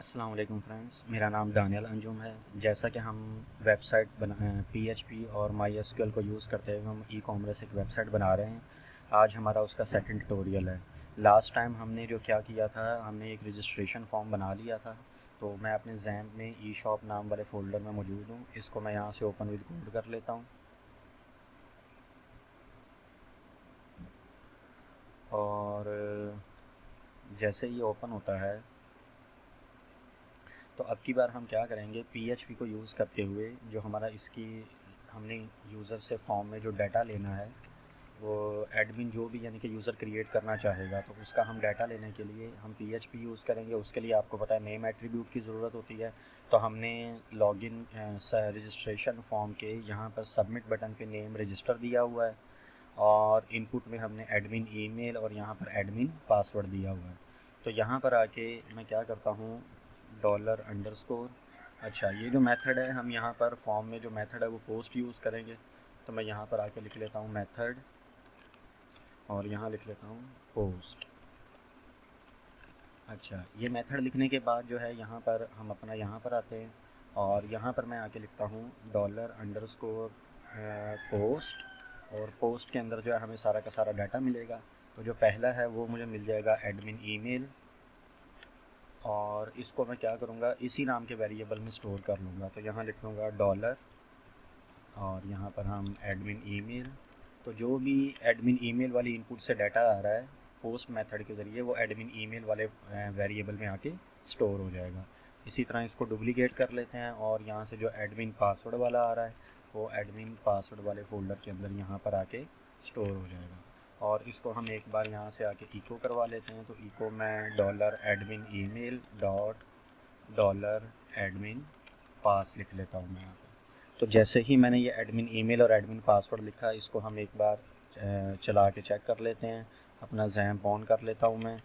अस्सलाम वालेकुम फ्रेंड्स, मेरा नाम दानियल अंजुम है। जैसा कि हम वेबसाइट बना पीएचपी और माईएसक्यूएल को यूज़ करते हुए हम ई कॉमर्स एक वेबसाइट बना रहे हैं। आज हमारा उसका सेकंड ट्यूटोरियल है। लास्ट टाइम हमने जो क्या किया था, हमने एक रजिस्ट्रेशन फॉर्म बना लिया था। तो मैं अपने जैम में ई शॉप नाम वाले फ़ोल्डर में मौजूद हूँ। इसको मैं यहाँ से ओपन विद कोड कर लेता हूँ। और जैसे ही ओपन होता है तो अब की बार हम क्या करेंगे, पीएचपी को यूज़ करते हुए जो हमारा इसकी हमने यूज़र से फॉर्म में जो डाटा लेना है, वो एडमिन जो भी यानी कि यूज़र क्रिएट करना चाहेगा तो उसका हम डाटा लेने के लिए हम पीएचपी यूज़ करेंगे। उसके लिए आपको पता है नेम एट्रीब्यूट की ज़रूरत होती है। तो हमने लॉगिन रजिस्ट्रेशन फॉर्म के यहाँ पर सबमिट बटन पे नेम रजिस्टर दिया हुआ है और इनपुट में हमने एडमिन ईमेल और यहाँ पर एडमिन पासवर्ड दिया हुआ है। तो यहाँ पर आके मैं क्या करता हूँ, डॉलर अंडरस्कोर। अच्छा, ये जो मेथड है, हम यहाँ पर फॉर्म में जो मेथड है वो पोस्ट यूज़ करेंगे। तो मैं यहाँ पर आके लिख लेता हूँ मेथड और यहाँ लिख लेता हूँ पोस्ट। अच्छा, ये मेथड लिखने के बाद जो है यहाँ पर हम अपना यहाँ पर आते हैं और यहाँ पर मैं आके लिखता हूँ डॉलर अंडरस्कोर पोस्ट। और पोस्ट के अंदर जो है हमें सारा का सारा डाटा मिलेगा। तो जो पहला है वो मुझे मिल जाएगा एडमिन ईमेल, और इसको मैं क्या करूँगा, इसी नाम के वेरिएबल में स्टोर कर लूँगा। तो यहाँ लिख लूँगा डॉलर और यहाँ पर हम एडमिन ईमेल। तो जो भी एडमिन ईमेल वाली इनपुट से डाटा आ रहा है पोस्ट मेथड के ज़रिए, वो एडमिन ईमेल वाले वेरिएबल में आके स्टोर हो जाएगा। इसी तरह इसको डुप्लीकेट कर लेते हैं और यहाँ से जो एडमिन पासवर्ड वाला आ रहा है वो एडमिन पासवर्ड वाले फ़ोल्डर के अंदर यहाँ पर आके स्टोर हो जाएगा। और इसको हम एक बार यहाँ से आके इको करवा लेते हैं। तो इको मैं dollar admin email dot dollar admin pass लिख लेता हूँ मैं यहाँ पे। तो जैसे ही मैंने ये एडमिन ईमेल और एडमिन पासवर्ड लिखा, इसको हम एक बार चला के चेक कर लेते हैं। अपना जैम्प ऑन कर लेता हूँ मैं।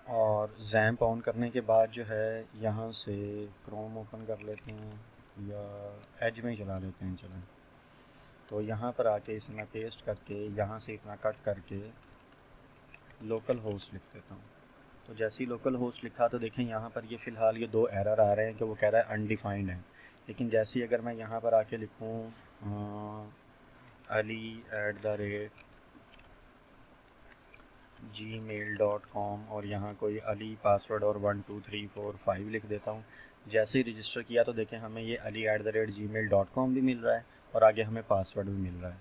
और जैम्प ऑन करने के बाद जो है यहाँ से क्रोम ओपन कर लेते हैं या एज में ही चला लेते हैं, चलें। तो यहाँ पर आके इसे मैं पेस्ट करके यहाँ से इतना कट करके लोकल होस्ट लिख देता हूँ। तो जैसे ही लोकल होस्ट लिखा तो देखें यहाँ पर ये फ़िलहाल ये दो एरर आ रहे हैं कि वो कह रहा है अनडिफाइंड है। लेकिन जैसे ही अगर मैं यहाँ पर आके लिखूँ ali@gmail.com और यहाँ कोई अली पासवर्ड और 12345 लिख देता हूँ। जैसे ही रजिस्टर किया तो देखें हमें ये ali@gmail.com भी मिल रहा है और आगे हमें पासवर्ड भी मिल रहा है।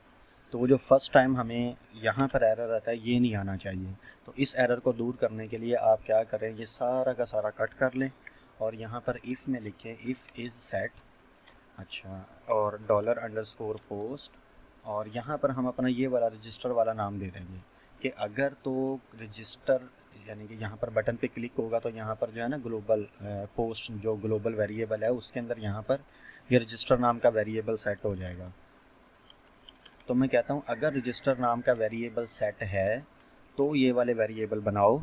तो वो जो फ़र्स्ट टाइम हमें यहाँ पर एरर आता है ये नहीं आना चाहिए। तो इस एरर को दूर करने के लिए आप क्या करें, ये सारा का सारा कट कर लें और यहाँ पर इफ़ में लिखें इफ़ इज़ सेट। अच्छा, और डॉलर अंडरस्कोर पोस्ट और यहाँ पर हम अपना ये वाला रजिस्टर वाला नाम दे देंगे कि अगर तो रजिस्टर यानी कि यहाँ पर बटन पे क्लिक होगा तो यहाँ पर जो है ना ग्लोबल पोस्ट जो ग्लोबल वेरिएबल है उसके अंदर यहाँ पर ये रजिस्टर नाम का वेरिएबल सेट हो जाएगा। तो मैं कहता हूँ अगर रजिस्टर नाम का वेरिएबल सेट है तो ये वाले वेरिएबल बनाओ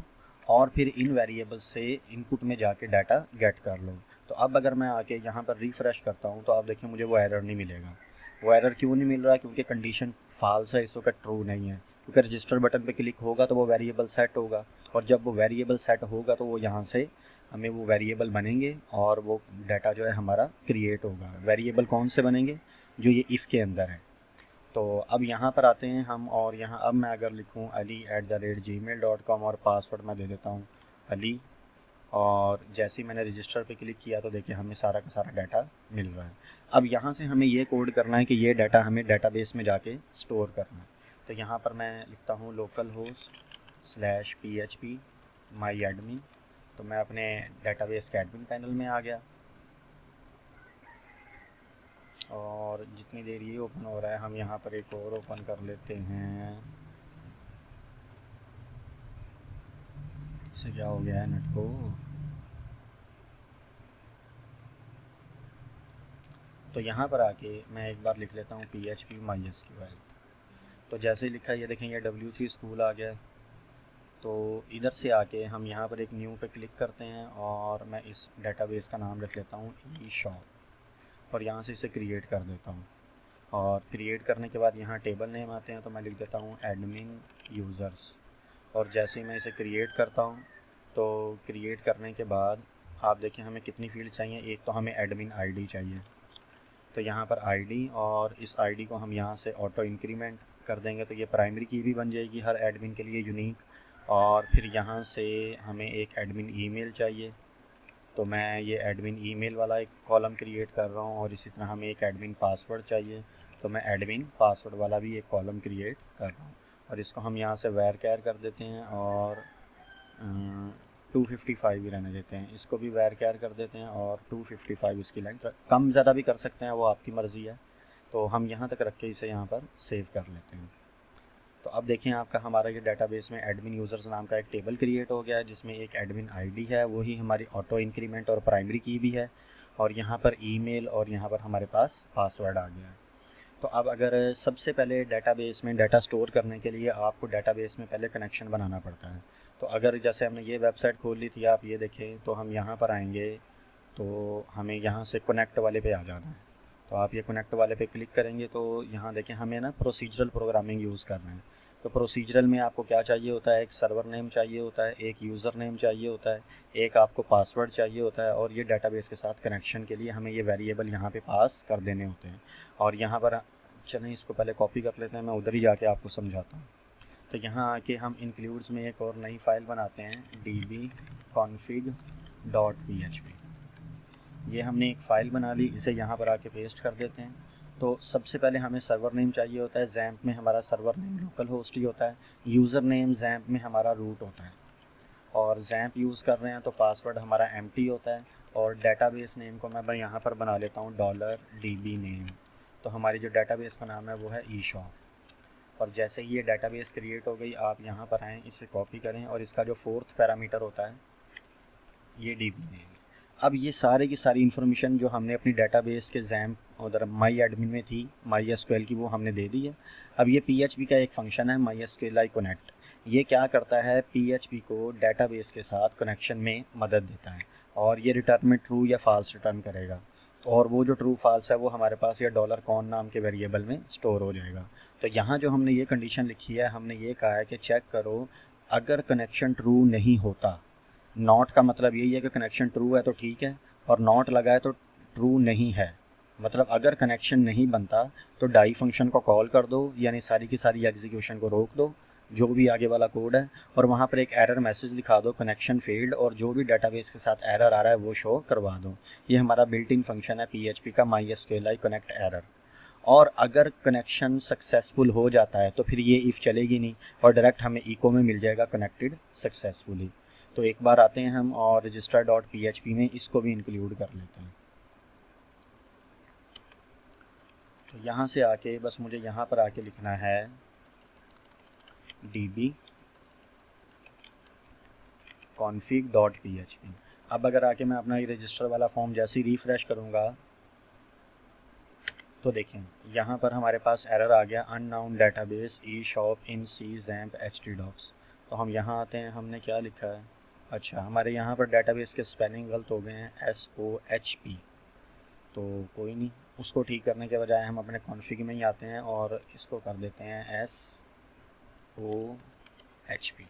और फिर इन वेरिएबल से इनपुट में जाके डाटा गेट कर लो। तो अब अगर मैं आके यहाँ पर रिफ़्रेश करता हूँ तो आप देखिए मुझे वो एरर नहीं मिलेगा। वो एरर क्यों नहीं मिल रहा है, क्योंकि कंडीशन फाल्स है, इस वक्त ट्रू नहीं है। क्योंकि रजिस्टर बटन पे क्लिक होगा तो वो वेरिएबल सेट होगा और जब वो वेरिएबल सेट होगा तो वो यहाँ से हमें वो वेरिएबल बनेंगे और वो डाटा जो है हमारा क्रिएट होगा। वेरिएबल कौन से बनेंगे, जो ये इफ़ के अंदर है। तो अब यहाँ पर आते हैं हम और यहाँ अब मैं अगर लिखूँ ali@gmail.com और पासवर्ड मैं दे देता हूँ अली। और जैसे ही मैंने रजिस्टर पे क्लिक किया तो देखिए हमें सारा का सारा डाटा मिल रहा है। अब यहाँ से हमें ये कोड करना है कि ये डाटा हमें डाटाबेस में जाके स्टोर करना है। तो यहाँ पर मैं लिखता हूँ लोकल होस्ट /php माई एडमिन। तो मैं अपने डाटाबेस के एडमिन पैनल में आ गया और जितनी देर ये ओपन हो रहा है हम यहाँ पर एक और ओपन कर लेते हैं। इसे क्या हो गया है नेट को। तो यहाँ पर आके मैं एक बार लिख लेता हूँ PHP MySQL। तो जैसे ही लिखा ये देखें ये W3 स्कूल आ गया। तो इधर से आके हम यहाँ पर एक न्यू पे क्लिक करते हैं और मैं इस डाटाबेस का नाम रख लेता हूँ ई शॉप और यहाँ से इसे क्रिएट कर देता हूँ। और क्रिएट करने के बाद यहाँ टेबल नेम आते हैं, तो मैं लिख देता हूँ एडमिन यूज़र्स। और जैसे ही मैं इसे क्रिएट करता हूँ तो क्रिएट करने के बाद आप देखिए हमें कितनी फील्ड चाहिए। एक तो हमें एडमिन आईडी चाहिए, तो यहाँ पर आईडी, और इस आईडी को हम यहाँ से ऑटो इंक्रीमेंट कर देंगे तो ये प्राइमरी की भी बन जाएगी हर एडमिन के लिए यूनिक। और फिर यहाँ से हमें एक एडमिन ईमेल चाहिए, तो मैं ये एडमिन ईमेल वाला एक कॉलम क्रिएट कर रहा हूँ। और इसी तरह हमें एक एडमिन पासवर्ड चाहिए, तो मैं एडमिन पासवर्ड वाला भी एक कॉलम क्रिएट कर रहा हूँ। और इसको हम यहाँ से वैर कैर कर देते हैं और 255 ही रहने देते हैं। इसको भी वैर कैर कर देते हैं और 255 इसकी लेंथ, कम ज़्यादा भी कर सकते हैं, वो आपकी मर्ज़ी है। तो हम यहाँ तक रख के इसे यहाँ पर सेव कर लेते हैं। तो अब देखें आपका हमारा ये डेटाबेस में एडमिन यूज़र्स नाम का एक टेबल क्रिएट हो गया है, जिसमें एक एडमिन आईडी है, वही हमारी ऑटो इंक्रीमेंट और प्राइमरी की भी है, और यहाँ पर ईमेल, और यहाँ पर हमारे पास पासवर्ड आ गया है। तो अब अगर सबसे पहले डेटाबेस में डाटा स्टोर करने के लिए आपको डेटाबेस में पहले कनेक्शन बनाना पड़ता है। तो अगर जैसे हमने ये वेबसाइट खोल ली थी, आप ये देखें, तो हम यहाँ पर आएंगे तो हमें यहाँ से कनेक्ट वाले पे आ जाना है। तो आप ये कनेक्ट वाले पे क्लिक करेंगे तो यहाँ देखें हमें ना प्रोसीजरल प्रोग्रामिंग यूज़ करना है। तो प्रोसीजरल में आपको क्या चाहिए होता है, एक सर्वर नेम चाहिए होता है, एक यूज़र नेम चाहिए होता है, एक आपको पासवर्ड चाहिए होता है, और ये डेटाबेस के साथ कनेक्शन के लिए हमें ये वेरिएबल यहाँ पे पास कर देने होते हैं। और यहाँ पर चलें इसको पहले कॉपी कर लेते हैं, मैं उधर ही जाके आपको समझाता हूँ। तो यहाँ आके हम इंक्लूड्स में एक और नई फ़ाइल बनाते हैं, dbconfig.php। ये हमने एक फ़ाइल बना ली, इसे यहाँ पर आके पेस्ट कर देते हैं। तो सबसे पहले हमें सर्वर नेम चाहिए होता है, जैम्प में हमारा सर्वर नेम लोकल होस्ट ही होता है। यूज़र नेम जैम्प में हमारा रूट होता है, और जैम्प यूज़ कर रहे हैं तो पासवर्ड हमारा एम्प्टी होता है। और डेटाबेस नेम को मैं यहाँ पर बना लेता हूँ $db नेम। तो हमारी जो डेटाबेस का नाम है वो है ई शॉप। और जैसे ही ये डेटाबेस क्रिएट हो गई, आप यहाँ पर आएँ, इसे कॉपी करें, और इसका जो 4th पैरामीटर होता है ये डीबी नेम। अब ये सारे की सारी इन्फॉर्मेशन जो हमने अपनी डेटाबेस के जैम्प उधर माई एडमिन में थी माई एसक्यूएल की, वो हमने दे दी है। अब ये पीएचपी का एक फंक्शन है माई एसक्यूएल आई कनेक्ट। ये क्या करता है, पीएचपी को डेटाबेस के साथ कनेक्शन में मदद देता है, और ये रिटर्न में ट्रू या फाल्स रिटर्न करेगा। और वो जो ट्रू फाल्स है वो हमारे पास ये $कॉन नाम के वेरिएबल में स्टोर हो जाएगा। तो यहाँ जो हमने ये कंडीशन लिखी है, हमने ये कहा है कि चेक करो अगर कनेक्शन ट्रू नहीं होता। नॉट का मतलब यही है कि कनेक्शन ट्रू है तो ठीक है, और नॉट लगा है तो ट्रू नहीं है। मतलब अगर कनेक्शन नहीं बनता तो डाई फंक्शन को कॉल कर दो, यानी सारी की सारी एग्जीक्यूशन को रोक दो, जो भी आगे वाला कोड है, और वहाँ पर एक एरर मैसेज दिखा दो कनेक्शन फेल्ड, और जो भी डेटाबेस के साथ एरर आ रहा है वो शो करवा दो। ये हमारा बिल्ट इन फंक्शन है पीएचपी का MySQLi कनेक्ट एरर। और अगर कनेक्शन सक्सेसफुल हो जाता है तो फिर ये इफ़ चलेगी नहीं, और डायरेक्ट हमें इको में मिल जाएगा कनेक्टेड सक्सेसफुली। तो एक बार आते हैं हम और register.php में इसको भी इंक्लूड कर लेते हैं। तो यहाँ से आके बस मुझे यहाँ पर आके लिखना है dbconfig.php। अब अगर आके मैं अपना ये रजिस्टर वाला फॉर्म जैसे ही रिफ़्रेश करूँगा तो देखें यहाँ पर हमारे पास एरर आ गया, unknown database e shop in C xampp htdocs। तो हम यहाँ आते हैं, हमने क्या लिखा है, अच्छा हमारे यहाँ पर डेटाबेस के स्पेलिंग गलत हो गए हैं, SOHP। तो कोई नहीं, उसको ठीक करने के बजाय हम अपने कॉन्फ़िग में ही आते हैं और इसको कर देते हैं SOHP।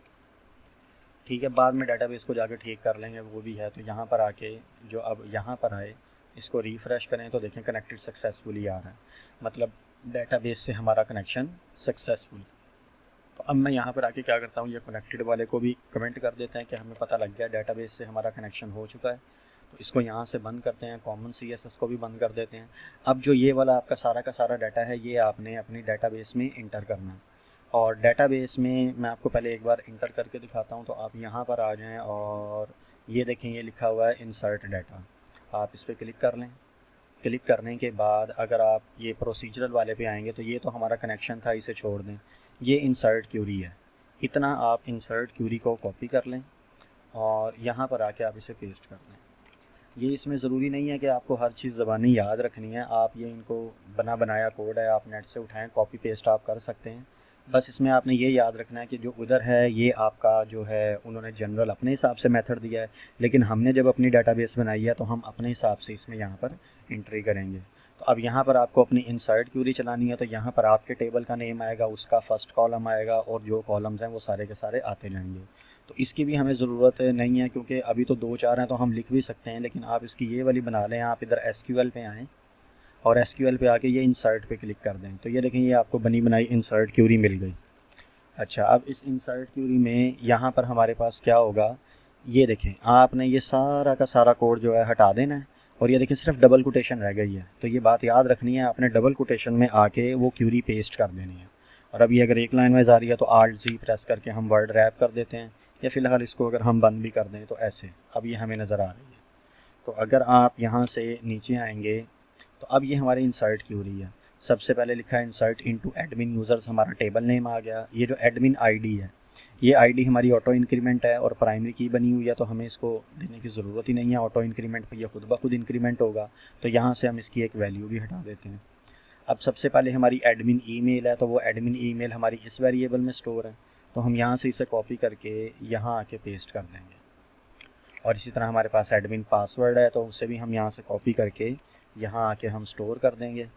ठीक है, बाद में डेटाबेस को जाकर ठीक कर लेंगे, वो भी है। तो यहाँ पर आके जो अब यहाँ पर आए, इसको रिफ़्रेश करें तो देखें कनेक्टेड सक्सेसफुली आ रहा है, मतलब डेटाबेस से हमारा कनेक्शन सक्सेसफुल। तो अब मैं यहाँ पर आके क्या करता हूँ, ये कनेक्टेड वाले को भी कमेंट कर देते हैं कि हमें पता लग गया डेटाबेस से हमारा कनेक्शन हो चुका है। तो इसको यहाँ से बंद करते हैं, कॉमन CSS को भी बंद कर देते हैं। अब जो ये वाला आपका सारा का सारा डाटा है, ये आपने अपनी डेटाबेस में इंटर करना है। और डेटाबेस में मैं आपको पहले एक बार इंटर करके दिखाता हूँ। तो आप यहाँ पर आ जाएँ और ये देखें, ये लिखा हुआ है इंसर्ट डाटा, आप इस पर क्लिक कर लें। क्लिक करने के बाद अगर आप ये प्रोसीजरल वाले पे आएंगे तो ये तो हमारा कनेक्शन था, इसे छोड़ दें, ये इंसर्ट क्यूरी है। इतना आप इंसर्ट क्यूरी को कॉपी कर लें और यहाँ पर आके आप इसे पेस्ट कर दें। ये इसमें ज़रूरी नहीं है कि आपको हर चीज़ ज़बानी याद रखनी है, आप ये इनको बना बनाया कोड है, आप नेट से उठाएं, कॉपी पेस्ट आप कर सकते हैं। बस इसमें आपने ये याद रखना है कि जो उधर है ये आपका जो है उन्होंने जनरल अपने हिसाब से मेथड दिया है, लेकिन हमने जब अपनी डेटाबेस बनाई है तो हम अपने हिसाब से इसमें यहाँ पर एंट्री करेंगे। तो अब यहाँ पर आपको अपनी इंसर्ट क्यूरी चलानी है, तो यहाँ पर आपके टेबल का नेम आएगा, उसका फर्स्ट कॉलम आएगा और जो कॉलम्स हैं वो सारे के सारे आते जाएंगे। तो इसकी भी हमें ज़रूरत नहीं है क्योंकि अभी तो 2-4 हैं तो हम लिख भी सकते हैं, लेकिन आप इसकी ये वाली बना लें। आप इधर एसक्यूएल पे आएँ और एसक्यूएल पे आके ये इंसर्ट पे क्लिक कर दें, तो ये देखें ये आपको बनी बनाई इंसर्ट क्यूरी मिल गई। अच्छा, अब इस इंसर्ट क्यूरी में यहाँ पर हमारे पास क्या होगा, ये देखें आपने ये सारा का सारा कोड जो है हटा देना है और ये देखें सिर्फ डबल कोटेशन रह गई है। तो ये बात याद रखनी है, आपने डबल कोटेशन में आके वो क्यूरी पेस्ट कर देनी है। और अब ये अगर एक लाइन में जा रही है तो Alt+G प्रेस करके हम वर्ड रैप कर देते हैं, या फ़िलहाल इसको अगर हम बंद भी कर दें तो ऐसे अब ये हमें नज़र आ रही है। तो अगर आप यहाँ से नीचे आएंगे तो अब ये हमारी इंसर्ट क्यूरी है। सबसे पहले लिखा है इंसर्ट इनटू एडमिन यूज़र्स, हमारा टेबल नेम आ गया। ये जो एडमिन आईडी है, ये आईडी हमारी ऑटो इंक्रीमेंट है और प्राइमरी की बनी हुई है, तो हमें इसको देने की ज़रूरत ही नहीं है। ऑटो इंक्रीमेंट पर यह खुद ब खुद इंक्रीमेंट होगा, तो यहाँ से हम इसकी एक वैल्यू भी हटा देते हैं। अब सबसे पहले हमारी एडमिन ईमेल है, तो वो एडमिन ईमेल हमारी इस वेरिएबल में स्टोर है, तो हम यहाँ से इसे कॉपी करके यहाँ आके पेस्ट कर देंगे। और इसी तरह हमारे पास एडमिन पासवर्ड है, तो उसे भी हम यहाँ से कॉपी करके यहाँ आके हम स्टोर कर देंगे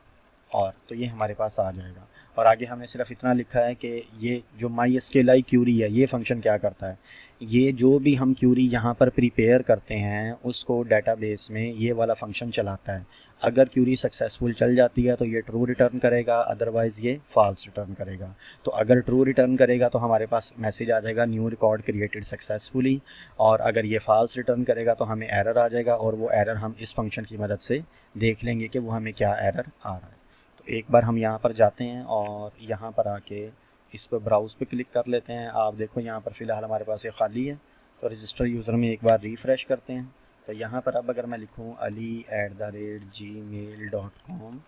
और तो ये हमारे पास आ जाएगा। और आगे हमने सिर्फ इतना लिखा है कि ये जो MySQLi क्यूरी है, ये फंक्शन क्या करता है, ये जो भी हम क्यूरी यहाँ पर प्रिपेयर करते हैं उसको डेटाबेस में ये वाला फंक्शन चलाता है। अगर क्यूरी सक्सेसफुल चल जाती है तो ये ट्रू रिटर्न करेगा, अदरवाइज़ ये फॉल्स रिटर्न करेगा। तो अगर ट्रू रिटर्न करेगा तो हमारे पास मैसेज आ जाएगा न्यू रिकॉर्ड क्रिएटेड सक्सेसफुली, और अगर ये फॉल्स रिटर्न करेगा तो हमें एरर आ जाएगा, और वो एरर हम इस फंक्शन की मदद से देख लेंगे कि वो हमें क्या एरर आ रहा है। तो एक बार हम यहाँ पर जाते हैं और यहाँ पर आके इस पर ब्राउज़ पे क्लिक कर लेते हैं। आप देखो यहाँ पर फ़िलहाल हमारे पास ये खाली है, तो रजिस्टर यूज़र में एक बार रिफ़्रेश करते हैं। तो यहाँ पर अब अगर मैं लिखूँ ali@gmail.com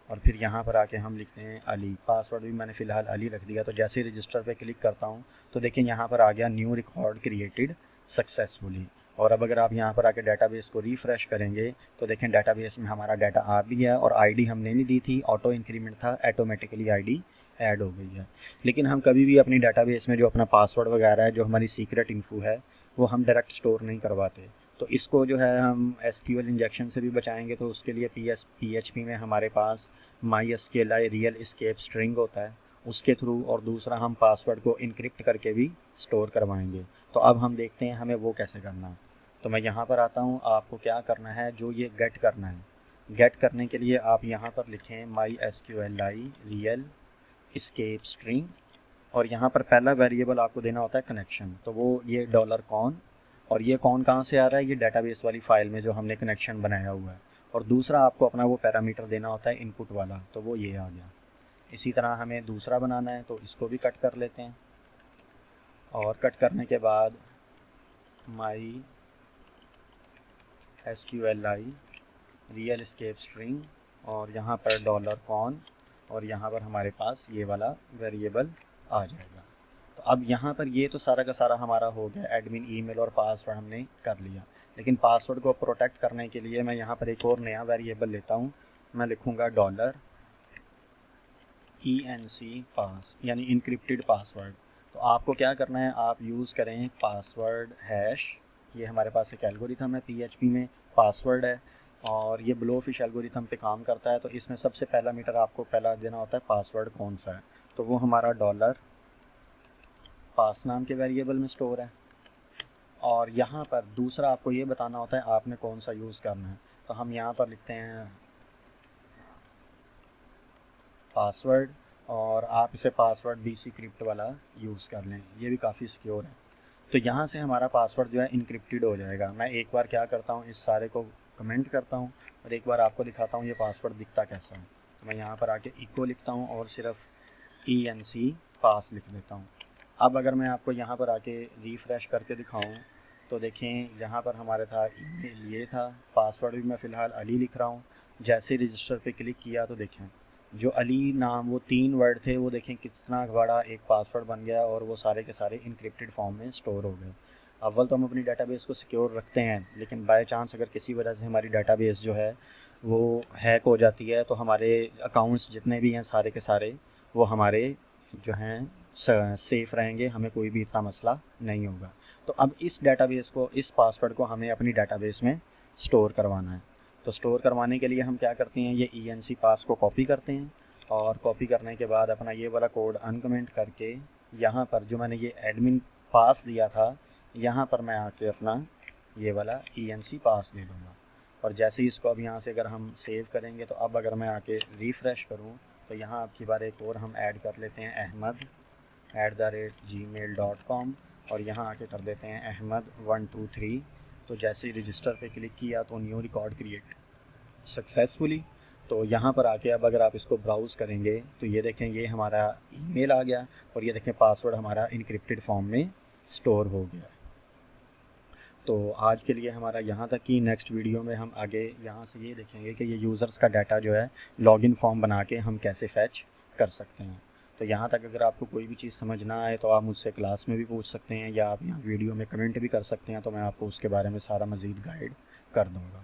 और फिर यहाँ पर आके हम लिखते हैं अली, पासवर्ड भी मैंने फ़िलहाल अली रख दिया। तो जैसे ही रजिस्टर पे क्लिक करता हूँ तो देखिए यहाँ पर आ गया न्यू रिकॉर्ड क्रिएटेड सक्सेसफुली। और अब अगर आप यहाँ पर आके डेटाबेस को रिफ़्रेश करेंगे तो देखें डेटाबेस में हमारा डाटा आ भी गया, और आईडी हमने नहीं दी थी, ऑटो इंक्रीमेंट था, ऑटोमेटिकली आईडी ऐड हो गई है। लेकिन हम कभी भी अपनी डेटाबेस में जो अपना पासवर्ड वगैरह है, जो हमारी सीक्रेट इन्फो है, वो हम डायरेक्ट स्टोर नहीं करवाते। तो इसको जो है हम एसक्यूएल इंजेक्शन से भी बचाएंगे, तो उसके लिए PHP में हमारे पास MySQLi रियल एस्केप स्ट्रिंग होता है, उसके थ्रू, और दूसरा हम पासवर्ड को इनक्रिप्ट करके भी स्टोर करवाएंगे। तो अब हम देखते हैं हमें वो कैसे करना है। तो मैं यहाँ पर आता हूँ, आपको क्या करना है, जो ये गेट करना है, गेट करने के लिए आप यहाँ पर लिखें MySQLi रियल एस्केप स्ट्रिंग, और यहाँ पर पहला वेरिएबल आपको देना होता है कनेक्शन, तो वो ये $कॉन, और ये कौन कहाँ से आ रहा है, ये डेटाबेस वाली फ़ाइल में जो हमने कनेक्शन बनाया हुआ है। और दूसरा आपको अपना वो पैरामीटर देना होता है इनपुट वाला, तो वो ये आ गया। इसी तरह हमें दूसरा बनाना है, तो इसको भी कट कर लेते हैं, और कट करने के बाद MySQLi रियल एस्केप स्ट्रिंग, और यहाँ पर $कॉन, और यहाँ पर हमारे पास ये वाला वेरिएबल आ जाएगा। तो अब यहाँ पर ये तो सारा का सारा हमारा हो गया, एडमिन ईमेल और पासवर्ड हमने कर लिया। लेकिन पासवर्ड को प्रोटेक्ट करने के लिए मैं यहाँ पर एक और नया वेरिएबल लेता हूँ, मैं लिखूँगा $ENC पास, यानी इनक्रिप्टेड पासवर्ड। तो आपको क्या करना है, आप यूज़ करें पासवर्ड हैश, ये हमारे पास एक एल्गोरिथम है PHP में, पासवर्ड है, और ये ब्लोफिश एल्गोरिथम पे काम करता है। तो इसमें सबसे पहला मीटर आपको पहला देना होता है पासवर्ड कौन सा है, तो वो हमारा $पास नाम के वेरिएबल में स्टोर है। और यहाँ पर दूसरा आपको ये बताना होता है आपने कौन सा यूज़ करना है, तो हम यहाँ पर लिखते हैं पासवर्ड, और आप इसे पासवर्ड BC क्रिप्ट वाला यूज़ कर लें, ये भी काफ़ी सिक्योर है। तो यहाँ से हमारा पासवर्ड जो है इनक्रिप्टेड हो जाएगा। मैं एक बार क्या करता हूँ, इस सारे को कमेंट करता हूँ और एक बार आपको दिखाता हूँ ये पासवर्ड दिखता कैसा है। तो मैं यहाँ पर आके इको लिखता हूँ और सिर्फ ENC पास लिख देता हूँ। अब अगर मैं आपको यहाँ पर आके रिफ़्रेश करके दिखाऊँ तो देखें यहाँ पर हमारे था ईमेल ये था, पासवर्ड भी मैं फ़िलहाल अली लिख रहा हूँ। जैसे रजिस्टर पे क्लिक किया तो देखें जो अली नाम वो 3 वर्ड थे, वो देखें कितना बड़ा एक पासवर्ड बन गया, और वो सारे के सारे इनक्रिप्टेड फॉर्म में स्टोर हो गए। अव्वल तो हम अपनी डेटाबेस को सिक्योर रखते हैं, लेकिन बाय चांस अगर किसी वजह से हमारी डेटाबेस जो है वो हैक हो जाती है, तो हमारे अकाउंट्स जितने भी हैं सारे के सारे वो हमारे जो हैं सेफ़ रहेंगे, हमें कोई भी इतना मसला नहीं होगा। तो अब इस डेटाबेस को, इस पासवर्ड को हमें अपनी डेटाबेस में स्टोर करवाना है। तो स्टोर करवाने के लिए हम क्या करते हैं, ये ENC पास को कॉपी करते हैं और कॉपी करने के बाद अपना ये वाला कोड अनकमेंट करके यहाँ पर जो मैंने ये एडमिन पास दिया था यहाँ पर मैं आके अपना ये वाला ENC पास दे दूँगा। और जैसे ही इसको अब यहाँ से अगर हम सेव करेंगे तो अब अगर मैं आके रिफ़्रेश करूँ तो यहाँ अब की बार एक और हम ऐड कर लेते हैं ahmed@gmail.com और यहाँ आके कर देते हैं ahmed123। तो जैसे ही रजिस्टर पे क्लिक किया तो न्यू रिकॉर्ड क्रिएट सक्सेसफुली। तो यहाँ पर आके अब अगर आप इसको ब्राउज़ करेंगे तो ये देखें ये हमारा ईमेल आ गया और ये देखें पासवर्ड हमारा इनक्रिप्टेड फॉर्म में स्टोर हो गया है। तो आज के लिए हमारा यहाँ तक कि नेक्स्ट वीडियो में हम आगे यहाँ से ये देखेंगे कि ये यूज़र्स का डाटा जो है लॉगिन फॉर्म बना के हम कैसे फैच कर सकते हैं। तो यहाँ तक अगर आपको कोई भी चीज़ समझ ना आए तो आप मुझसे क्लास में भी पूछ सकते हैं या आप यहाँ वीडियो में कमेंट भी कर सकते हैं, तो मैं आपको उसके बारे में सारा मज़ीद गाइड कर दूँगा।